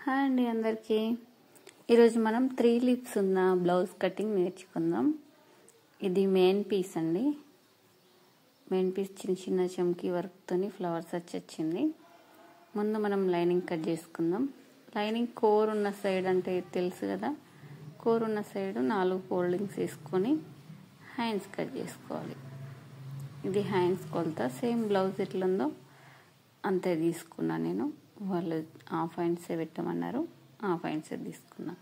Hi అండి అందరికీ. ఈరోజు మనం 3 లీవ్స్ ఉన్న బ్లౌజ్ కటింగ్ నేర్చుకుందాం. ఇది మెయిన్ పీస్ అండి. మెయిన్ పీస్ చిన్న చిన్న చమ్కీ వర్క్తోని ఫ్లవర్స్ వచ్చింది. ముందు మనం లైనింగ్ కట్ చేసుకుందాం. లైనింగ్ కోర్ ఉన్న సైడ్ అంటే తెలుసు కదా, కోర్ ఉన్న సైడ్ 4 ఫోల్డింగ్స్ వేసుకొని హ్యాండ్స్ కట్ చేసుకోవాలి. ఇది హ్యాండ్స్ కొలత. సేమ్ బ్లౌజ్ ఎట్లుందో అంతే తీసుకున్నా నేను. వాళ్ళు హాఫ్ హ్యాండ్సే పెట్టమన్నారు, హాఫ్ హ్యాండ్సే తీసుకున్నా.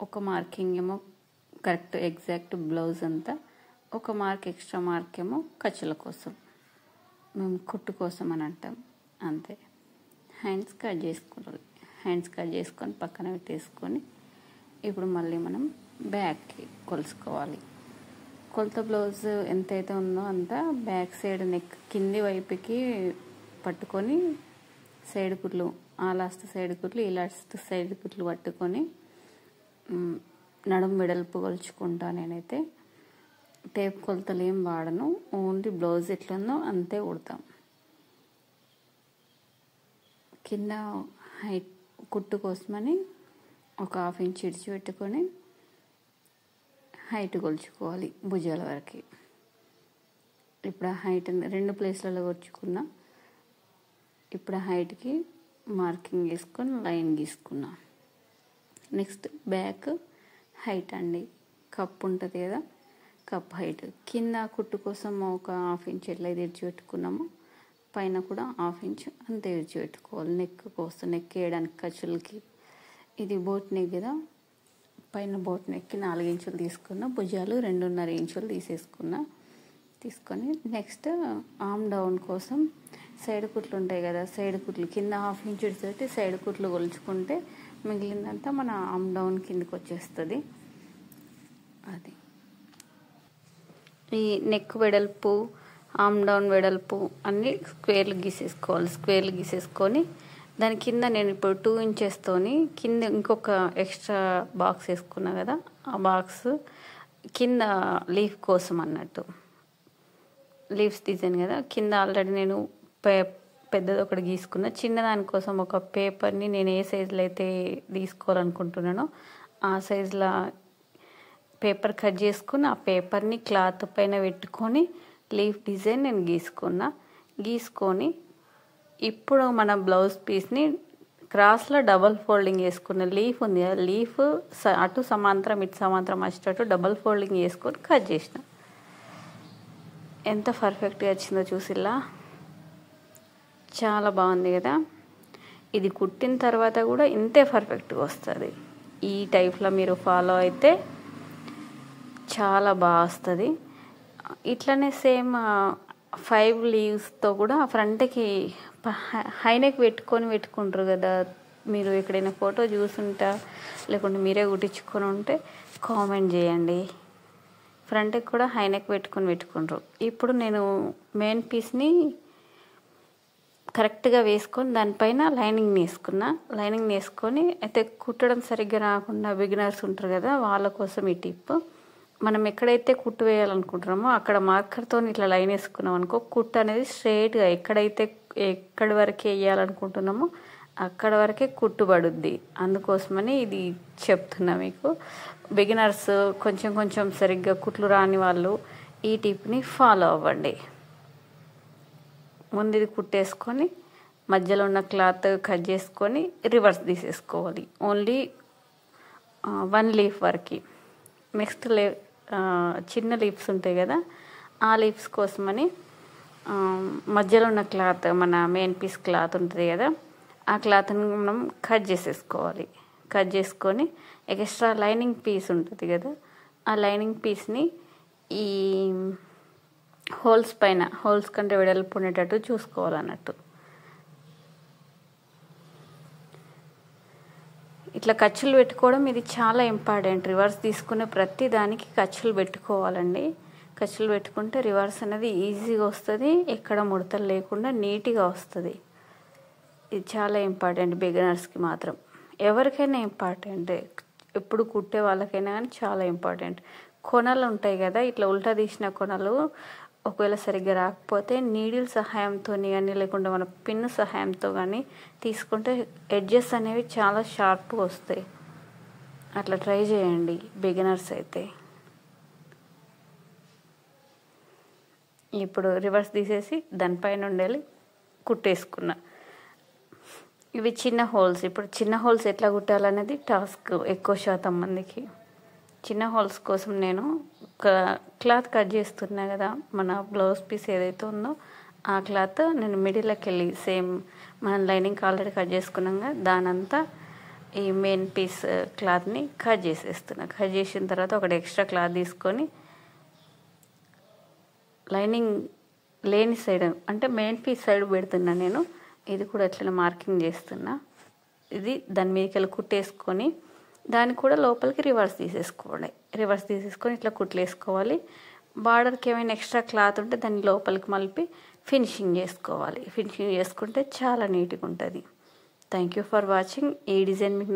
ఒక మార్కింగ్ ఏమో కరెక్ట్ ఎగ్జాక్ట్ బ్లౌజ్ అంతా, ఒక మార్క్ ఎక్స్ట్రా మార్క్ ఏమో ఖర్చుల కోసం, మేము కుట్టు కోసం అని అంటాం అంతే. హ్యాండ్స్ కట్ చేసుకోవాలి. హ్యాండ్స్ కట్ చేసుకొని పక్కన పెట్టేసుకొని ఇప్పుడు మళ్ళీ మనం బ్యాక్కి కొలుసుకోవాలి. కొలత బ్లౌజ్ ఎంతైతే ఉందో అంత బ్యాక్ సైడ్ నెక్ కింది వైపుకి పట్టుకొని సైడ్ కుట్లు, ఆ లాస్ట్ సైడ్ కుట్లు ఈ లాస్ట్ సైడ్ కుట్లు పట్టుకొని నడుము వెడల్పు కొలుచుకుంటా. నేనైతే టేప్ కొలతలు ఏం వాడను, ఓన్లీ బ్లౌజ్ ఎట్లుందో అంతే కుడతాం. కింద హైట్ కుట్టు కోసమని ఒక 1/2 ఇంచ్ ఇడిచి పెట్టుకొని హైట్ కొలుచుకోవాలి భుజాల వరకు. ఇప్పుడు ఆ హైట్ 2 ప్లేస్లలో కొలుచుకున్నా. ఇప్పుడు హైట్కి మార్కింగ్ వేసుకొని లైన్ గీసుకున్నా. నెక్స్ట్ బ్యాక్ హైట్ అండి, కప్ ఉంటుంది కదా, కప్ హైట్. కింద కుట్టు కోసం ఒక 1/2 ఇంచ్ ఎట్లా ఇడిచి పెట్టుకున్నామో పైన కూడా 1/2 ఇంచ్ అంతే ఇడిచి పెట్టుకోవాలి. నెక్ కోసం, నెక్ వేయడానికి ఖర్చులకి. ఇది బోట్ నెక్ కదా, పైన బోట్ నెక్కి 4 ఇంచులు తీసుకున్నా. భుజాలు 2.5 ఇంచులు తీసుకొని నెక్స్ట్ ఆర్మ్ డౌన్ కోసం సైడ్ కుట్లు ఉంటాయి కదా, సైడ్ కుట్లు కింద 1/2 ఇంచ్ ఇడిచి సైడ్ కుట్లు కొలుచుకుంటే మిగిలిందంతా మన ఆర్మ్ డౌన్ కిందకి వచ్చేస్తుంది. అది ఈ నెక్ వెడల్పు, ఆర్మ్ డౌన్ వెడల్పు అన్నీ స్క్వేర్లు గీసేసుకోవాలి. స్క్వేర్లు గీసేసుకొని దాని కింద నేను ఇప్పుడు 2 ఇంచెస్తోని కింద ఇంకొక ఎక్స్ట్రా బాక్స్ వేసుకున్నా కదా, ఆ బాక్స్ కింద లీఫ్ కోసం అన్నట్టు. లీవ్స్ డిజైన్ కదా, కింద ఆల్రెడీ నేను పెద్దది ఒకటి గీసుకున్నా. చిన్న దానికోసం ఒక పేపర్ని నేను ఏ సైజులో అయితే తీసుకోవాలనుకుంటున్నానో ఆ సైజులో పేపర్ కట్ చేసుకుని ఆ పేపర్ని క్లాత్ పైన పెట్టుకొని లీఫ్ డిజైన్ నేను గీసుకొని ఇప్పుడు మన బ్లౌజ్ పీస్ని క్రాస్లో డబల్ ఫోల్డింగ్ వేసుకున్న లీఫ్ ఉంది కదా, లీఫ్ అటు సమాంతరం ఇటు సమాంతరం వచ్చేటట్టు డబల్ ఫోల్డింగ్ వేసుకొని కట్ చేసిన. ఎంత పర్ఫెక్ట్గా వచ్చిందో చూసిలా, చాలా బాగుంది కదా. ఇది కుట్టిన తర్వాత కూడా ఇంతే పర్ఫెక్ట్గా వస్తుంది. ఈ టైప్లో మీరు ఫాలో అయితే చాలా బాగా వస్తుంది. ఇట్లనే సేమ్ 5 లీవ్స్తో కూడా ఫ్రంట్కి హైనెక్ పెట్టుకుంటారు కదా, మీరు ఎక్కడైనా ఫోటో చూసుంటా లేకుంటే మీరే కుట్టించుకొని ఉంటే కామెంట్ చేయండి. ఫ్రంట్కి కూడా హైనెక్ పెట్టుకుంటారు. ఇప్పుడు నేను మెయిన్ పీస్ని కరెక్ట్గా వేసుకొని దానిపైన లైనింగ్ వేసుకొని అయితే కుట్టడం సరిగ్గా రాకుండా బిగినర్స్ ఉంటారు కదా, వాళ్ళ కోసం ఈ టిప్. మనం ఎక్కడైతే కుట్టు వేయాలనుకుంటున్నామో అక్కడ మార్కర్తో ఇట్లా లైన్ వేసుకున్నాం అనుకో, కుట్టు అనేది స్ట్రైట్గా ఎక్కడి వరకు వేయాలనుకుంటున్నామో అక్కడ వరకే కుట్టుబడుద్ది. అందుకోసమని ఇది చెప్తున్నా మీకు. బిగినర్స్ కొంచెం సరిగ్గా కుట్లు రాని వాళ్ళు ఈ టిప్ని ఫాలో అవ్వండి. ముందు ఇది కుట్టేసుకొని మధ్యలో ఉన్న క్లాత్ కట్ చేసుకొని రివర్స్ తీసేసుకోవాలి. ఓన్లీ 1 లీఫ్ వరకు. నెక్స్ట్ చిన్న లీవ్స్ ఉంటాయి కదా, ఆ లీవ్స్ కోసమని మధ్యలో ఉన్న క్లాత్, మన మెయిన్ పీస్ క్లాత్ ఉంటుంది కదా, ఆ క్లాత్ని మనం కట్ చేసేసుకోవాలి. కట్ చేసుకొని ఎక్స్ట్రా లైనింగ్ పీస్ ఉంటుంది కదా, ఆ లైనింగ్ పీస్ని ఈ హోల్స్ కంటే వెడల్పు ఉండేటట్టు చూసుకోవాలన్నట్టు. ఇట్లా ఖర్చులు పెట్టుకోవడం ఇది చాలా ఇంపార్టెంట్. రివర్స్ తీసుకునే ప్రతి దానికి ఖర్చులు పెట్టుకోవాలండి. ఖర్చులు పెట్టుకుంటే రివర్స్ అనేది ఈజీగా వస్తుంది, ఎక్కడ ముడతలు లేకుండా నీట్గా వస్తుంది. ఇది చాలా ఇంపార్టెంట్ బిగినర్స్కి మాత్రం. ఎవరికైనా ఇంపార్టెంటే, ఎప్పుడు కుట్టే వాళ్ళకైనా కానీ చాలా ఇంపార్టెంట్. కొనలు ఉంటాయి కదా, ఇట్లా ఉల్టా తీసిన కొనలు ఒకవేళ సరిగ్గా రాకపోతే నీడిల్ సహాయంతో కానీ లేకుండా మన పిన్ సహాయంతో కానీ తీసుకుంటే ఎడ్జెస్ అనేవి చాలా షార్ప్గా వస్తాయి. అట్లా ట్రై చేయండి బిగినర్స్ అయితే. ఇప్పుడు రివర్స్ తీసేసి దానిపైన ఉండేది కుట్టేసుకున్నా. ఇవి చిన్న హోల్స్. ఇప్పుడు చిన్న హోల్స్ ఎట్లా కుట్టాలనేది టాస్క్ ఎక్కువ శాతం మందికి. చిన్న హోల్స్ కోసం నేను క్లాత్ కట్ చేస్తున్నా కదా, మన బ్లౌజ్ పీస్ ఏదైతే ఉందో ఆ క్లాత్ నేను మిడిల్లోకి వెళ్ళి సేమ్ మనం లైనింగ్ ఆల్రెడీ కట్ చేసుకున్నాం కదా, దానంతా ఈ మెయిన్ పీస్ క్లాత్ని కట్ చేసేస్తున్నా. కట్ చేసిన తర్వాత ఒకటి ఎక్స్ట్రా క్లాత్ తీసుకొని లైనింగ్ లేని సైడ్ అంటే మెయిన్ పీస్ సైడ్ పెడుతున్నా నేను. ఇది కూడా అట్లనే మార్కింగ్ చేస్తున్నా. ఇది దాని మీదకి వెళ్ళి కుట్టేసుకొని దాన్ని కూడా లోపలికి రివర్స్ తీసేసుకోవాలి. రివర్స్ తీసేసుకొని ఇట్లా కుట్లు వేసుకోవాలి. బార్డర్కి ఏమైనా ఎక్స్ట్రా క్లాత్ ఉంటే దాన్ని లోపలికి మలిపి ఫినిషింగ్ చేసుకోవాలి. ఫినిషింగ్ చేసుకుంటే చాలా నీట్గా ఉంటుంది. Thank you for watching. ఈ డిజైన్ మీకు